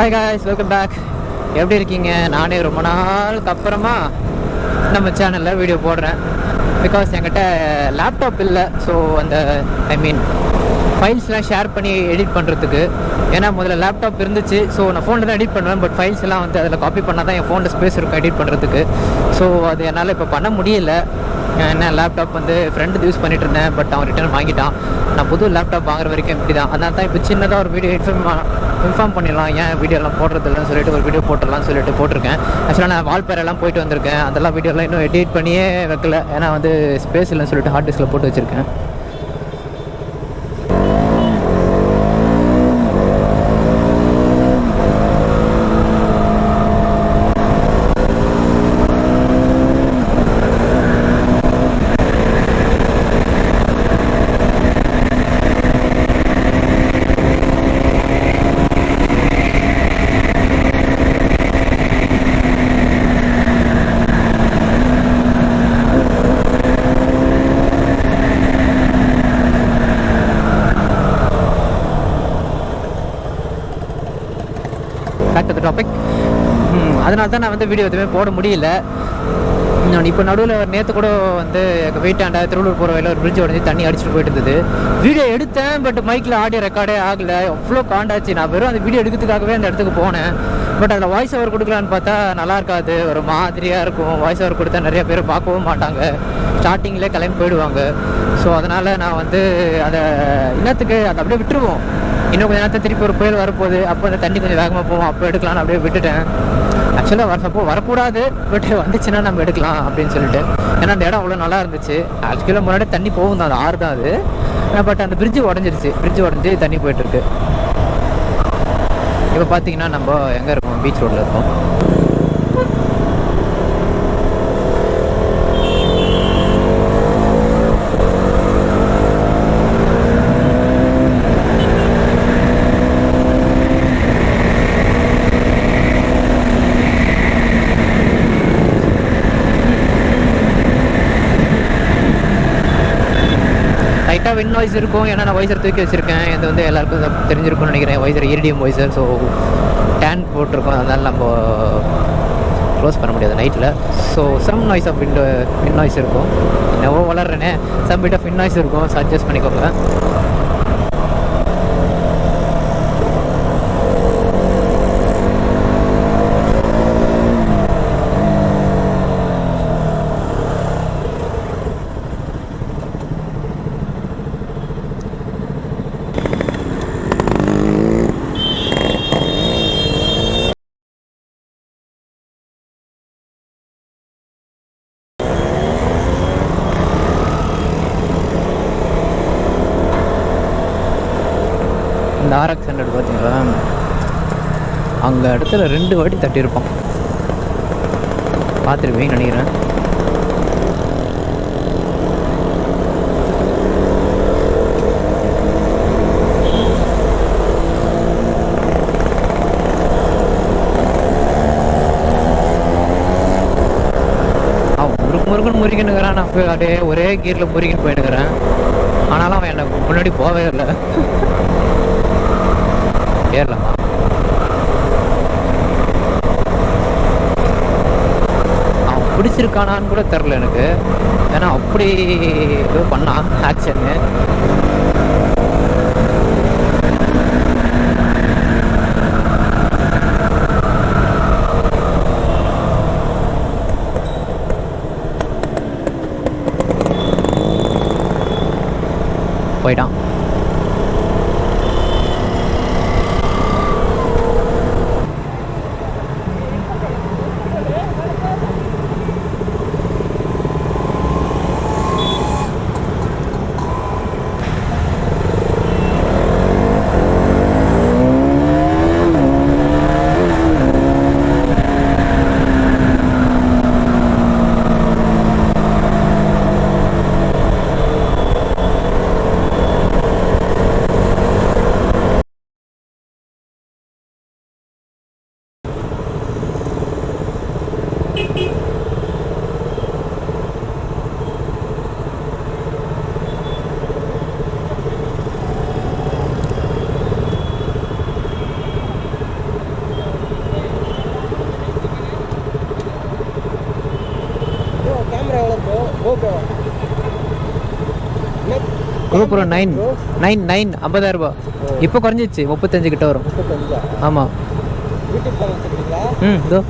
Hi guys, welcome back. எப்படி இருக்கீங்க? நானே ரொம்ப நாளுக்கு அப்புறமா நம்ம சேனலில் வீடியோ போடுறேன். பிகாஸ் என்கிட்ட லேப்டாப் இல்லை. ஸோ அந்த ஃபைல்ஸ்லாம் ஷேர் பண்ணி எடிட் பண்ணுறதுக்கு. ஏன்னா முதல்ல லேப்டாப் இருந்துச்சு. ஸோ நான் ஃபோனில் தான் எடிட் பண்ணுவேன். பட் ஃபைல்ஸ் எல்லாம் வந்து அதில் காப்பி பண்ணால் தான் என் ஃபோனில் ஸ்பேஸ் இருக்கும் எடிட் பண்ணுறதுக்கு. ஸோ அது என்னால் இப்போ பண்ண முடியல. என்ன லேப்டாப் வந்து ஃப்ரெண்டு யூஸ் பண்ணிட்டு இருந்தேன். பட் அவன் ரிட்டர்ன் வாங்கிட்டான். நான் புது லேப்டாப் வாங்குற வரைக்கும் இப்படி தான். அதனால தான் இப்போ சின்னதாக ஒரு வீடியோ இன்ஃபார்ம் பண்ணிடலாம், ஏன் வீடியோலாம் போடுறதில்லன்னு சொல்லிட்டு ஒரு வீடியோ போட்டுடலாம்னு சொல்லிட்டு போட்டிருக்கேன். ஆக்சுவலாக நான் வால்பேரெல்லாம் போயிட்டு வந்திருக்கேன். அதெல்லாம் வீடியோலாம் இன்னும் எடிட் பண்ணியே வைக்கல. ஏன்னா வந்து ஸ்பேஸ் இல்லைன்னு சொல்லிட்டு ஹார்ட் டிஸ்கில் போட்டு வச்சுருக்கேன். Back to the topic. அதனால தான் நான் வந்து வீடியோ எதுவுமே போட முடியல. நான் இப்போ நடுவில் நேற்று கூட வந்து எங்கள் வீட்டாண்ட திருவள்ளூர் போகிற வழியில் ஒரு பிரிட்ஜ் உடஞ்சி தண்ணி அடிச்சுட்டு போயிட்டு இருந்தது. வீடியோ எடுத்தேன். பட் மைக்கில் ஆடியோ ரெக்கார்டே ஆகலை. அவ்வளோ காண்டாச்சு. நான் வெறும் அந்த வீடியோ எடுக்கிறதுக்காகவே அந்த இடத்துக்கு போனேன். பட் அதில் வாய்ஸ் ஓவர் கொடுக்கலான்னு பார்த்தா நல்லா இருக்காது, ஒரு மாதிரியாக இருக்கும். வாய்ஸ் ஓவர் கொடுத்தா நிறைய பேர் பார்க்கவும் மாட்டாங்க, ஸ்டார்டிங்லேயே கிளம்பி போயிடுவாங்க. ஸோ அதனால் நான் வந்து அதை இன்னத்துக்கு அதை அப்படியே விட்டுருவோம். இன்னும் கொஞ்சம் நேரத்தை திருப்பி ஒரு புயல் வரப்போகுது. அப்போ அந்த தண்ணி கொஞ்சம் வேகமாக போவோம், அப்போ எடுக்கலான்னு அப்படியே விட்டுட்டேன். ஆக்சுவலாக வரப்போ வரக்கூடாது, பட் வந்துச்சுன்னா நம்ம எடுக்கலாம் அப்படின்னு சொல்லிட்டு. ஏன்னா அந்த இடம் அவ்வளோ நல்லா இருந்துச்சு. 5 கிலோ முன்னாடி தண்ணி போகும் தான், அது ஆறு தான் அது. பட் அந்த பிரிட்ஜு உடஞ்சிருச்சு. பிரிட்ஜு உடஞ்சி தண்ணி போயிட்டுருக்கு. இப்போ பார்த்தீங்கன்னா நம்ம எங்கே இருக்கோம்? பீச் ரோட்டில் இருக்கோம். லைட்டாக வின் வாய்ஸ் இருக்கும். ஏன்னா நான் வைசர் தூக்கி வச்சுருக்கேன். இது வந்து எல்லாருக்கும் தெரிஞ்சிருக்கும்னு நினைக்கிறேன். Visor iridium visor. ஸோ டேன் போட்டிருக்கோம். அதனால் நம்ம க்ளோஸ் பண்ண முடியாது நைட்டில். So some noise of wind noise இருக்கும். எவ்வளோ வளர்றேனே, some bit of wind noise இருக்கும். ஸோ அட்ஜஸ்ட் பண்ணிக்கோங்க. இந்த RX 100 பார்த்தீங்களா, அங்கே இடத்துல 2 வாட்டி தட்டியிருப்போம். பார்த்துருப்பீங்கன்னு நினைக்கிறேன். முருகன் முருகின்னுக்கிறான். நான் அப்படியே ஒரே கீரில் முருகின்னு போயிட்டுக்கிறேன். ஆனாலும் அவன் என்னை முன்னாடி போகவே இல்லை. ஏறலாமா? அவன் பிடிச்சிருக்கானான்னு கூட தெரில எனக்கு. ஏன்னா அப்படி ஏதோ பண்ணான் ஆக்ஷன்னு. போயிட்டான். GoPro 9 50,000 ரூபாய். இப்போ குறைஞ்சிச்சு 35 கிட்ட வரும். ஆமாம். இதோ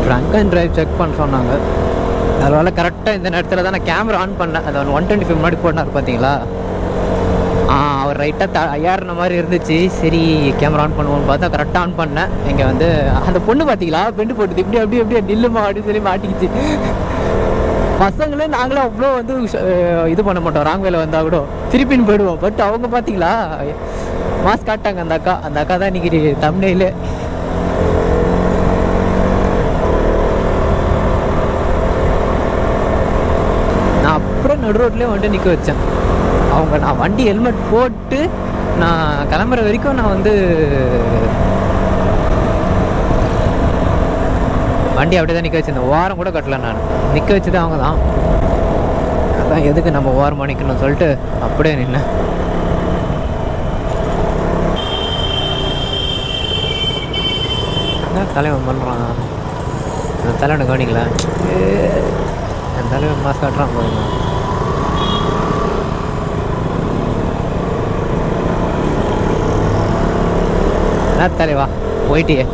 ட்ரங்க் அண்ட் டிரைவ் செக் பண்ண சொன்னாங்க. அதனால் கரெக்டாக இந்த நேரத்தில் தான் நான் கேமரா ஆன் பண்ணேன். அது 125 முன்னாடி போனார் பார்த்தீங்களா, அவர் ரைட்டாக ஏறின மாதிரி இருந்துச்சு. சரி கேமரா ஆன் பண்ணுவோம்னு பார்த்தா கரெக்டாக ஆன் பண்ணேன். இங்கே வந்து அந்த பொண்ணு பார்த்தீங்களா பெண்டு போட்டுது, இப்படி அப்படியே நில்லுமா அப்படின்னு சொல்லி மாட்டிக்கிச்சு. பசங்களே நாங்களும் அவ்வளோ வந்து இது பண்ண மாட்டோம், ராங் வேலை வந்தால் கூட திருப்பின்னு போயிடுவோம். பட் அவங்க பார்த்தீங்களா மாஸ்க் காட்டாங்க. அந்த அக்கா தான் இன்னைக்கு தம்ப்நெயிலே. நான் அப்புறம் நடு ரோட்லேயே வந்துட்டு நிற்க வச்சேன். நான் வண்டி ஹெல்மெட் போட்டு நான் கிளம்புற வரைக்கும் நான் வந்து வண்டி அப்படியே தான் நிற்க வச்சிருந்தேன். ஓரம் கூட கட்டல, நான் நிற்க வச்சது அவங்க தான். அதான் எதுக்கு நம்ம ஓரமாக நிற்கணும்னு சொல்லிட்டு அப்படியே நின்னேன். என்ன தலைவன் பண்ணுறான், அந்த தலைவனை கவனிக்கல. அந்த தலைவன் மாஸ்க் காட்டுறான் போதுங்க. என்ன தலைவா போயிட்டியே.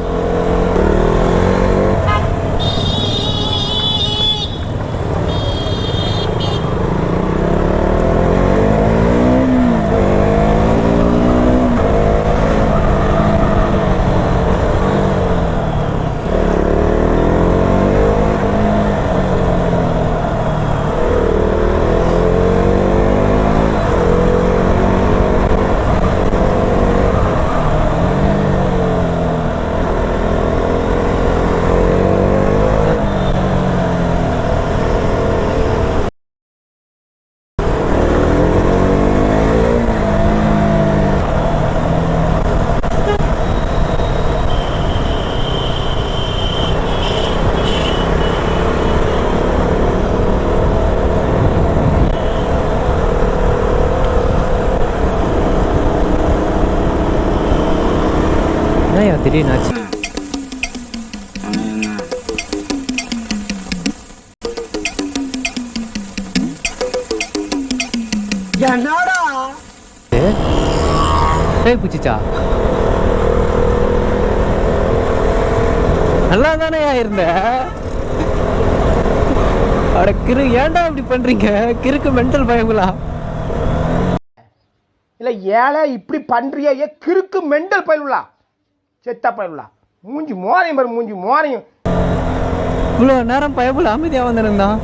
திடீர்னு ஆச்சு. பூச்சிச்சா நல்லா தானே இருந்த. அட கிரு, ஏன்டா இப்படி பண்றீங்க? கிறுக்கு மென்டல் பயங்களா இல்ல? ஏழை இப்படி பண்றியா? கிறுக்கு மென்டல் பயங்களா, செத்தா பயங்களா. மூஞ்சி மோரையும் பாரு, மூஞ்சி மோரையும். இவ்வளோ நேரம் பயப்புல அமைதியாக வந்திருந்தான்.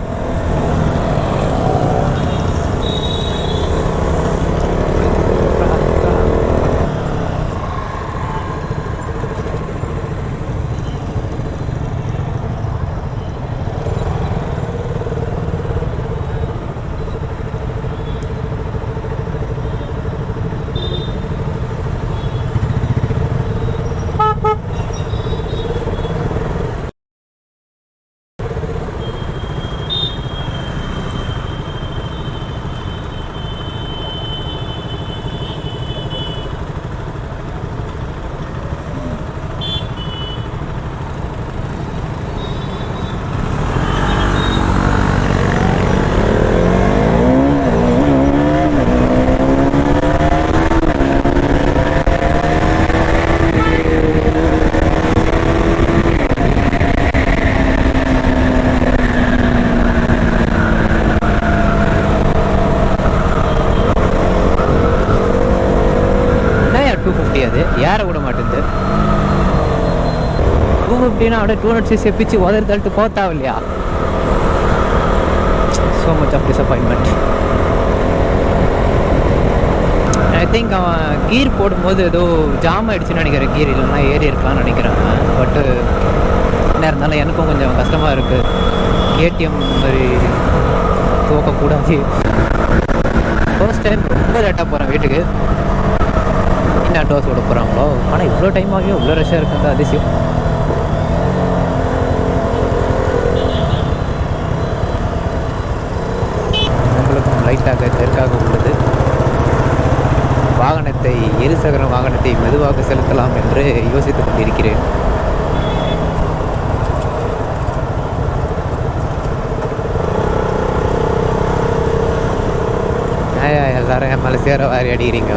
ஏற விட மாட்டேங்குது. 250 அப்படியே 200cc பிச்சு உதறி தள்ளிட்டு போத்தாவும் இல்லையா? So much of disappointment. I think அவன் கீர் போடும்போது ஏதோ ஜாம் ஆகிடுச்சுன்னு நினைக்கிறேன். கீர் இல்லைன்னா ஏறி இருக்கலாம்னு நினைக்கிறேன். பட்டு என்ன இருந்தாலும் எனக்கும் கொஞ்சம் கஷ்டமாக இருக்குது. KTM மாதிரி துவக்கக்கூடாது. ஃபர்ஸ்ட் டைம் ரொம்ப லேட்டாக போகிறேன் வீட்டுக்கு. இன்னும் டோஸ் விட போகிறாங்களோ? ஆனால் இவ்வளோ டைம் ஆகியும் இவ்வளோ ரஷ்ஷாக இருக்குது, அதிசயம். உங்களுக்கும் லைட்டாக தெற்காக உள்ளது. வாகனத்தை இருசக்கர வாகனத்தை மெதுவாக செலுத்தலாம் என்று யோசித்துக் கொண்டிருக்கிறேன். எல்லாரும் என் மேலே சேர வாரி அடிக்கிறீங்க.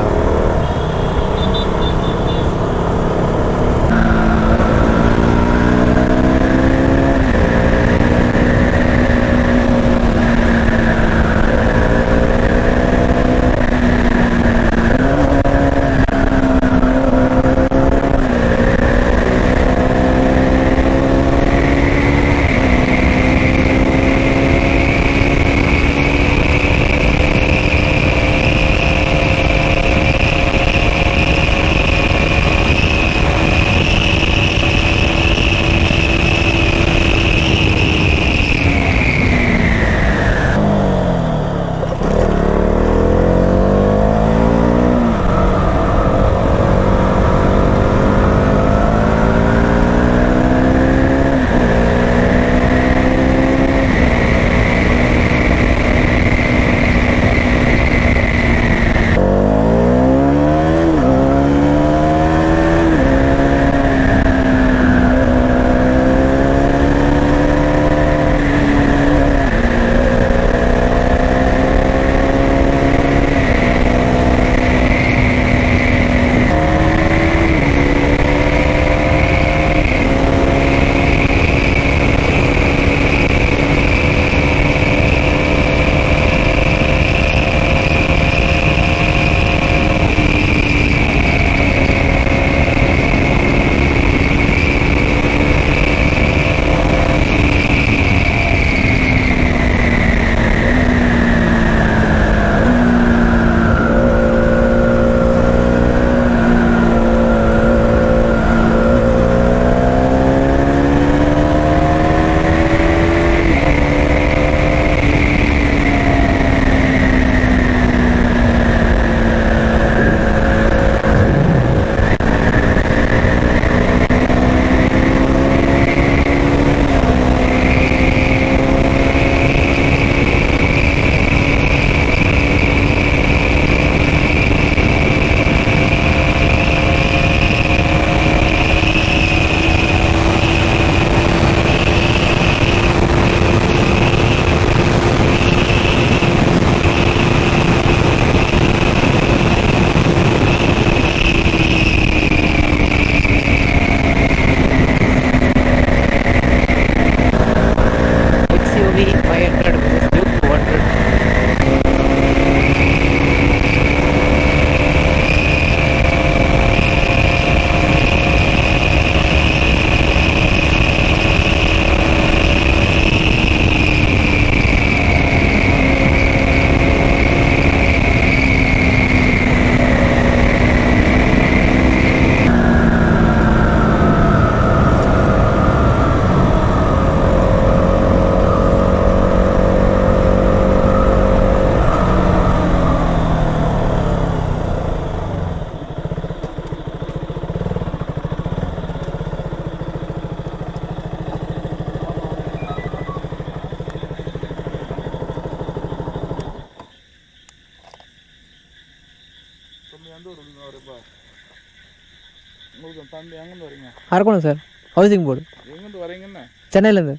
Arakkonam sir, housing board. எங்கேருந்து வரீங்கண்ணா? சென்னையிலேருந்து.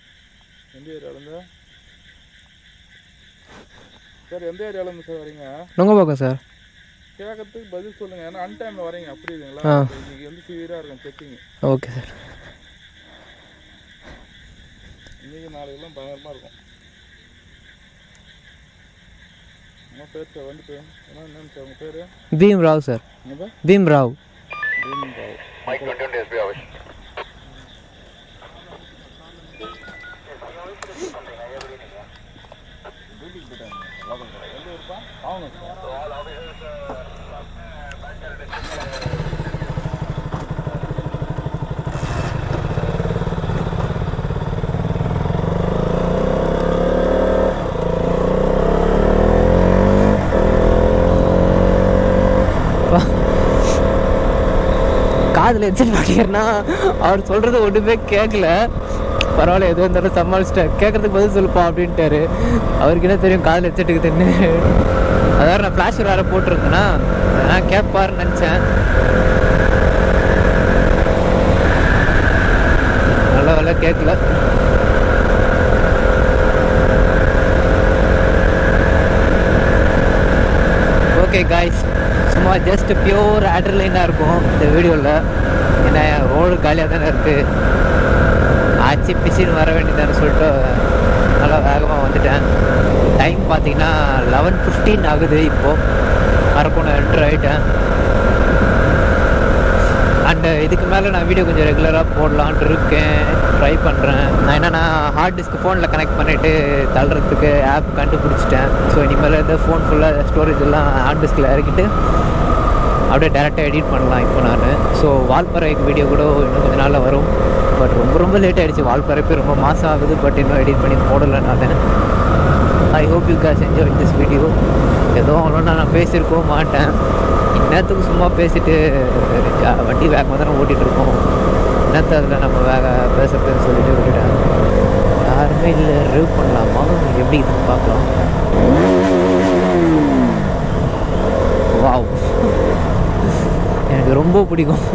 எந்த ஏரியாவிலேருந்து சார்? எந்த ஏரியாவிலேருந்து சார் வரீங்க? நுங்கம்பாக்கம் சார். கேட்கறதுக்கு பதில் சொல்லுங்கள். ஏன்னா அன்டைமில் வரீங்க, புரியுதுங்களா? இன்னைக்கு வந்து சிவியராக இருக்கும் செக்கிங். Okay sir. இன்றைக்கி நாளைக்கெல்லாம் பயங்கரமாக இருக்கும். உங்கள் பேர் சார்? வந்து பேர் என்னன்னு சார் உங்கள் பேர்? பீம் ராவ் சார். என்னப்பா? பீம் ராவ். பீம் ராவ். ஆமாம் சார். காதில் ஹெட்செட் மாட்டிக்கிறேன்னா அவர் சொல்கிறது ஒன்றுமே கேட்கல. பரவாயில்ல, எதுவும் இருந்தாலும் சமாளிச்சிட்டேன். கேட்கறதுக்கு பதில் சொல்லுப்பா அப்படின்ட்டாரு. அவருக்கு என்ன தெரியும் காதில் ஹெட்செட்டுக்கு தின்னு. அதாவது நான் ஃப்ளாஷ் வேறு போட்டிருந்தேன்னா நான் கேட்பாருன்னு நினச்சேன். நல்ல வேலை கேட்கல. ஓகே காய்ஸ், சும்மா ஜஸ்ட் பியூர் அட்ரலைனாக இருக்கும் இந்த வீடியோவில். ஏன்னா ரோடு காலியாக தானே இருக்குது. ஆச்சு பிசின்னு வர வேண்டியதானு சொல்லிட்டு நல்லா வேகமாக வந்துட்டேன். டைம் பார்த்தீங்கன்னா 11:15 ஆகுது. இப்போது மரப்போன என்ட்ரு ஆகிட்டேன். அண்டு இதுக்கு மேலே நான் வீடியோ கொஞ்சம் ரெகுலராக போடலான்ட்டு இருக்கேன், ட்ரை பண்ணுறேன். நான் என்னென்னா ஹார்ட் டிஸ்க் ஃபோனில் கனெக்ட் பண்ணிவிட்டு தள்ளுறதுக்கு ஆப் கண்டுபிடிச்சிட்டேன். ஸோ இனிமேல் இந்த ஃபோன் ஃபுல்லாக ஸ்டோரேஜ் எல்லாம் ஹார்ட் டிஸ்கில் இறக்கிட்டு அப்படியே டேரெக்டாக எடிட் பண்ணலாம் இப்போ நான். ஸோ வால்பறை வீடியோ கூட இன்னும் கொஞ்சம் நாளில் வரும். பட் ரொம்ப லேட் ஆகிடுச்சு. வால்பறைப்பே ரொம்ப மாதம் ஆகுது. பட் இன்னும் எடிட் பண்ணி போடலை நான். I hope you guys enjoy this video. ஏதோ அவ்வளோ நான் பேசியிருக்கவும் மாட்டேன். இந்நேரத்துக்கு சும்மா பேசிட்டு வண்டி வேகமாக தானே ஓட்டிகிட்ருக்கோம். என்னத்தை அதில் நம்ம பேசுறதுன்னு சொல்லிட்டு விட்டுட்டேன். யாருமே இல்லை, ரிவ்யூ பண்ணலாமா எப்படி இதுன்னு பார்க்கலாம். வாவ், எனக்கு ரொம்ப பிடிக்கும்.